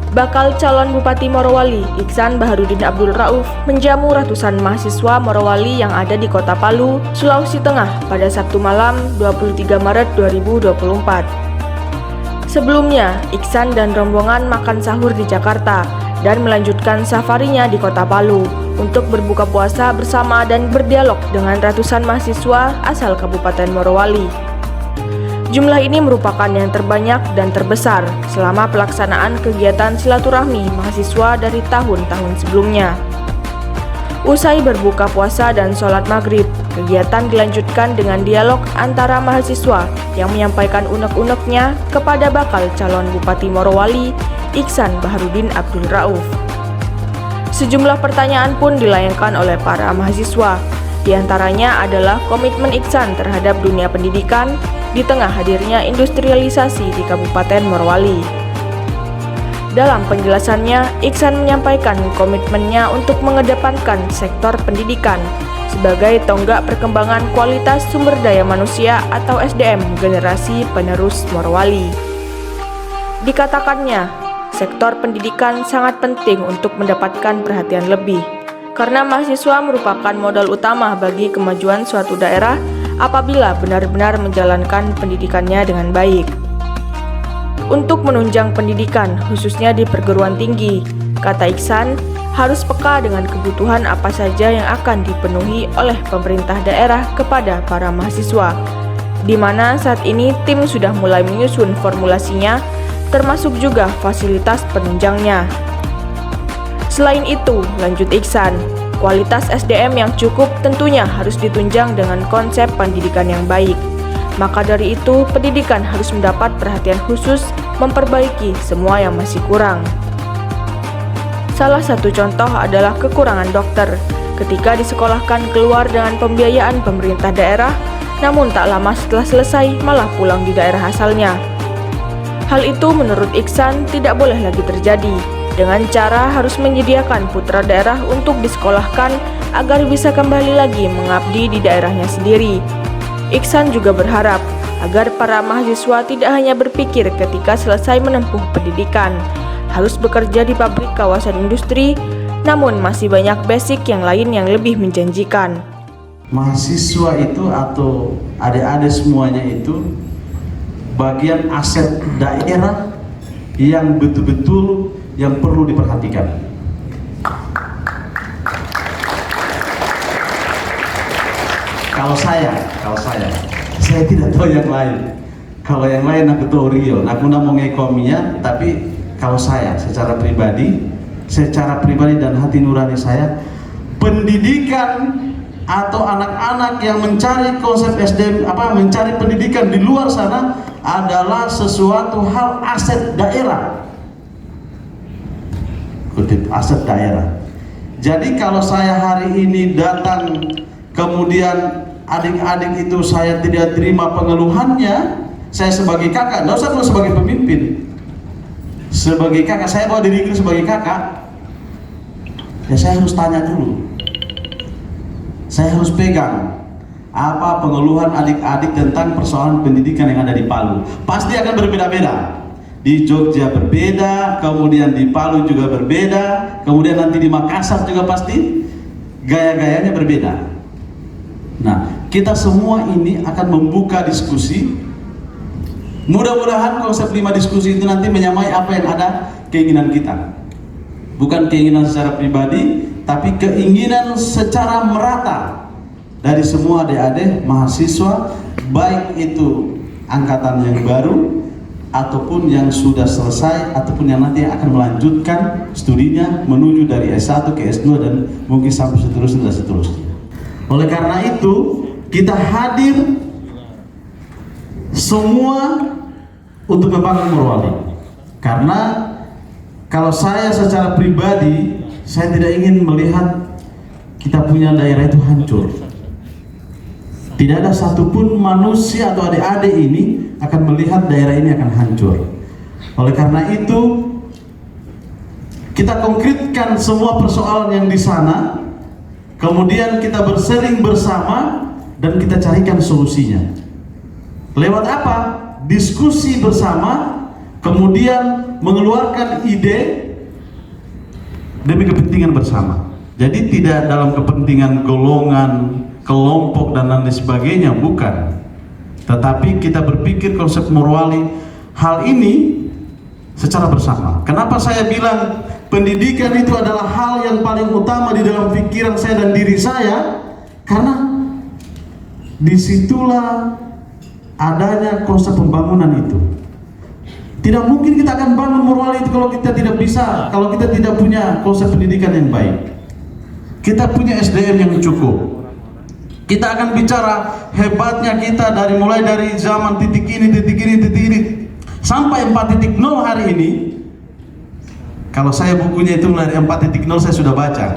Bakal calon Bupati Morowali, Iksan Baharudin Abdul Rauf, menjamu ratusan mahasiswa Morowali yang ada di Kota Palu, Sulawesi Tengah pada Sabtu malam 23 Maret 2024. Sebelumnya, Iksan dan rombongan makan sahur di Jakarta dan melanjutkan safarinya di Kota Palu untuk berbuka puasa bersama dan berdialog dengan ratusan mahasiswa asal Kabupaten Morowali. Jumlah ini merupakan yang terbanyak dan terbesar selama pelaksanaan kegiatan silaturahmi mahasiswa dari tahun-tahun sebelumnya. Usai berbuka puasa dan sholat maghrib, kegiatan dilanjutkan dengan dialog antara mahasiswa yang menyampaikan unek-uneknya kepada bakal calon Bupati Morowali, Iksan Baharudin Abdul Rauf. Sejumlah pertanyaan pun dilayangkan oleh para mahasiswa. Di antaranya adalah komitmen Iksan terhadap dunia pendidikan di tengah hadirnya industrialisasi di Kabupaten Morowali. Dalam penjelasannya, Iksan menyampaikan komitmennya untuk mengedepankan sektor pendidikan sebagai tonggak perkembangan kualitas sumber daya manusia atau SDM generasi penerus Morowali. Dikatakannya, sektor pendidikan sangat penting untuk mendapatkan perhatian lebih, karena mahasiswa merupakan modal utama bagi kemajuan suatu daerah apabila benar-benar menjalankan pendidikannya dengan baik. Untuk menunjang pendidikan, khususnya di perguruan tinggi, kata Iksan, harus peka dengan kebutuhan apa saja yang akan dipenuhi oleh pemerintah daerah kepada para mahasiswa, di mana saat ini tim sudah mulai menyusun formulasinya, termasuk juga fasilitas penunjangnya. Selain itu, lanjut Iksan, kualitas SDM yang cukup tentunya harus ditunjang dengan konsep pendidikan yang baik. Maka dari itu, pendidikan harus mendapat perhatian khusus memperbaiki semua yang masih kurang. Salah satu contoh adalah kekurangan dokter ketika disekolahkan keluar dengan pembiayaan pemerintah daerah, namun tak lama setelah selesai malah pulang di daerah asalnya. Hal itu menurut Iksan tidak boleh lagi terjadi, dengan cara harus menyediakan putra daerah untuk disekolahkan agar bisa kembali lagi mengabdi di daerahnya sendiri. Iksan juga berharap agar para mahasiswa tidak hanya berpikir ketika selesai menempuh pendidikan, harus bekerja di pabrik kawasan industri, namun masih banyak basic yang lain yang lebih menjanjikan. Mahasiswa itu atau adik-adik semuanya itu bagian aset daerah yang betul-betul yang perlu diperhatikan. Kalau saya tidak tahu yang lain. Kalau yang lain aku tahu Rio, aku nak mau ngekominya, tapi kalau saya secara pribadi dan hati nurani saya, pendidikan atau anak-anak yang mencari konsep SDM mencari pendidikan di luar sana adalah sesuatu hal aset daerah. Kutip aset daerah. Jadi kalau saya hari ini datang kemudian adik-adik itu saya tidak terima pengeluhannya, saya sebagai kakak, tidak usah sebagai pemimpin, sebagai kakak, saya bawa diri sebagai kakak, ya saya harus tanya dulu, saya harus pegang apa pengeluhan adik-adik tentang persoalan pendidikan yang ada di Palu. Pasti akan berbeda-beda. Di Jogja berbeda, kemudian di Palu juga berbeda, kemudian nanti di Makassar juga pasti gaya-gayanya berbeda. Nah, kita semua ini akan membuka diskusi. Mudah-mudahan konsep 5 diskusi itu nanti menyamai apa yang ada keinginan kita. Bukan keinginan secara pribadi, tapi keinginan secara merata dari semua adik-adik mahasiswa, baik itu angkatan yang baru ataupun yang sudah selesai ataupun yang nanti akan melanjutkan studinya menuju dari S1 ke S2 dan mungkin sampai seterusnya dan seterusnya. Oleh karena itu, kita hadir semua untuk membangun Morowali. Karena kalau saya secara pribadi, saya tidak ingin melihat kita punya daerah itu hancur. Tidak ada satupun manusia atau adik-adik ini akan melihat daerah ini akan hancur. Oleh karena itu, kita konkretkan semua persoalan yang di sana, kemudian kita bersering bersama dan kita carikan solusinya. Lewat apa? Diskusi bersama kemudian mengeluarkan ide demi kepentingan bersama. Jadi tidak dalam kepentingan golongan, kelompok dan lain sebagainya, bukan. Tetapi kita berpikir konsep morwali hal ini secara bersama. Kenapa saya bilang pendidikan itu adalah hal yang paling utama di dalam pikiran saya dan diri saya? Karena disitulah adanya konsep pembangunan itu. Tidak mungkin kita akan bangun morwali itu kalau kita tidak bisa, kalau kita tidak punya konsep pendidikan yang baik. Kita punya SDM yang cukup. Kita akan bicara hebatnya kita mulai dari zaman titik ini sampai 4.0 hari ini. Kalau saya bukunya itu mulai dari 4.0 saya sudah baca.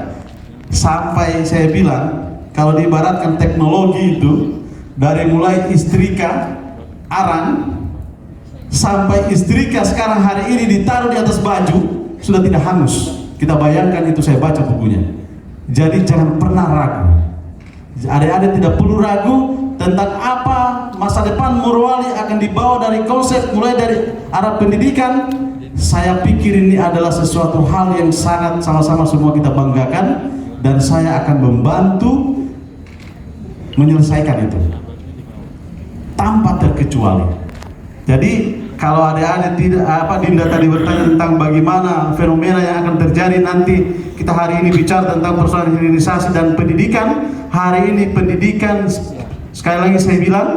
Sampai saya bilang kalau diibaratkan teknologi itu dari mulai istrika, arang sampai istrika sekarang hari ini ditaruh di atas baju sudah tidak hangus. Kita bayangkan itu, saya baca bukunya. Jadi jangan pernah ragu. Adik-adik tidak perlu ragu tentang apa masa depan morwali akan dibawa dari konsep mulai dari arah pendidikan. Saya pikir ini adalah sesuatu hal yang sangat sama-sama semua kita banggakan, dan saya akan membantu menyelesaikan itu tanpa terkecuali. Jadi kalau adik-adik Dinda tadi bertanya tentang bagaimana fenomena yang akan terjadi nanti, kita hari ini bicara tentang persoalan hilirisasi dan pendidikan. Hari ini pendidikan, sekali lagi saya bilang,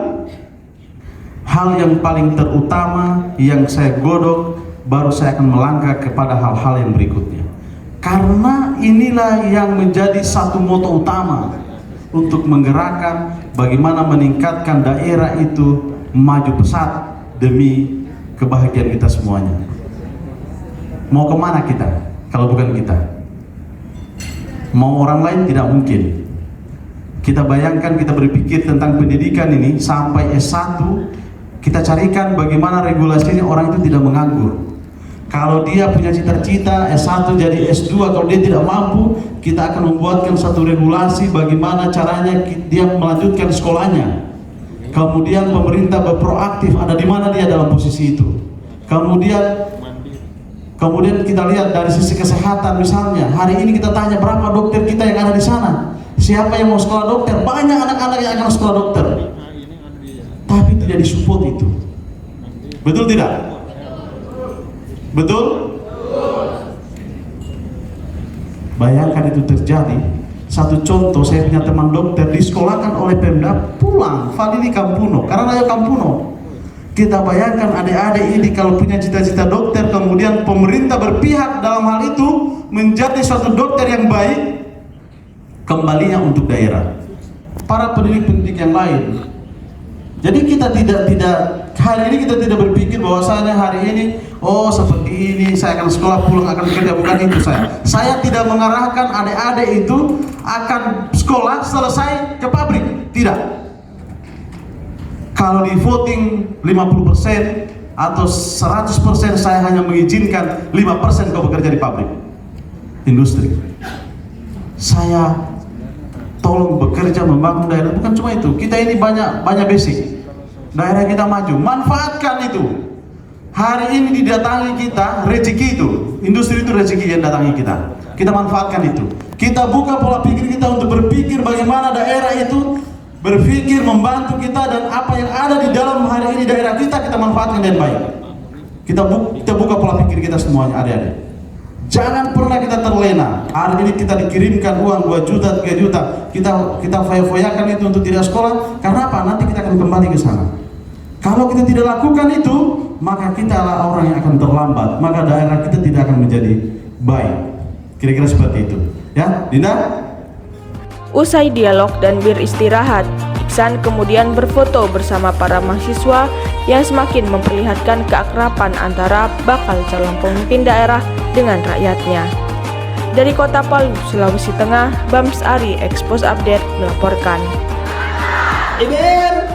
hal yang paling terutama yang saya godok, baru saya akan melangkah kepada hal-hal yang berikutnya. Karena inilah yang menjadi satu moto utama untuk menggerakkan bagaimana meningkatkan daerah itu maju pesat demi kebahagiaan kita semuanya. Mau kemana kita kalau bukan kita? Mau orang lain tidak mungkin. Kita bayangkan, kita berpikir tentang pendidikan ini sampai S1, kita carikan bagaimana regulasinya orang itu tidak menganggur. Kalau dia punya cita-cita S1 jadi S2, kalau dia tidak mampu, kita akan membuatkan satu regulasi bagaimana caranya dia melanjutkan sekolahnya. Kemudian pemerintah berproaktif, ada di mana dia dalam posisi itu. Kemudian kita lihat dari sisi kesehatan misalnya. Hari ini kita tanya berapa dokter kita yang ada di sana. Siapa yang mau sekolah dokter? Banyak anak-anak yang akan sekolah dokter. Tapi tidak disupport itu. Betul tidak? Betul? Bayangkan itu terjadi. Satu contoh, saya punya teman dokter disekolahkan oleh Pemda, pulang Fadili Kampuno, karena Rayo Kampuno. Kita bayangkan adik-adik ini kalau punya cita-cita dokter, kemudian pemerintah berpihak dalam hal itu menjadi suatu dokter yang baik, kembalinya untuk daerah. Para pendidik-pendidik yang lain. Jadi kita tidak hari ini kita tidak berpikir bahwasanya hari ini seperti ini saya akan sekolah pulang akan kerja, bukan itu saya. Saya tidak mengarahkan adik-adik itu akan sekolah selesai ke pabrik, tidak. Kalau di voting 50% atau 100% saya hanya mengizinkan 5% kau bekerja di pabrik, industri. Saya tolong bekerja membangun daerah, bukan cuma itu. Kita ini banyak basic. Daerah kita maju, manfaatkan itu. Hari ini didatangi kita, rezeki itu, industri itu rezeki yang datangi kita. Kita manfaatkan itu. Kita buka pola pikir kita untuk berpikir bagaimana daerah itu berpikir membantu kita, dan apa yang ada di dalam hari ini daerah kita manfaatkan dengan baik. Kita buka pola pikir kita semuanya, adik-adik. Jangan pernah kita terlena. Hari ini kita dikirimkan uang 2 juta, 3 juta, kita foya-foyakan itu untuk tidak sekolah. Karena apa? Nanti kita akan kembali ke sana. Kalau kita tidak lakukan itu, maka kita adalah orang yang akan terlambat, maka daerah kita tidak akan menjadi baik. Kira-kira seperti itu. Ya, Dinda? Usai dialog dan beristirahat, Iksan kemudian berfoto bersama para mahasiswa yang semakin memperlihatkan keakraban antara bakal calon pemimpin daerah dengan rakyatnya. Dari Kota Palu, Sulawesi Tengah, Bams Ari, Expos Update melaporkan. Iber!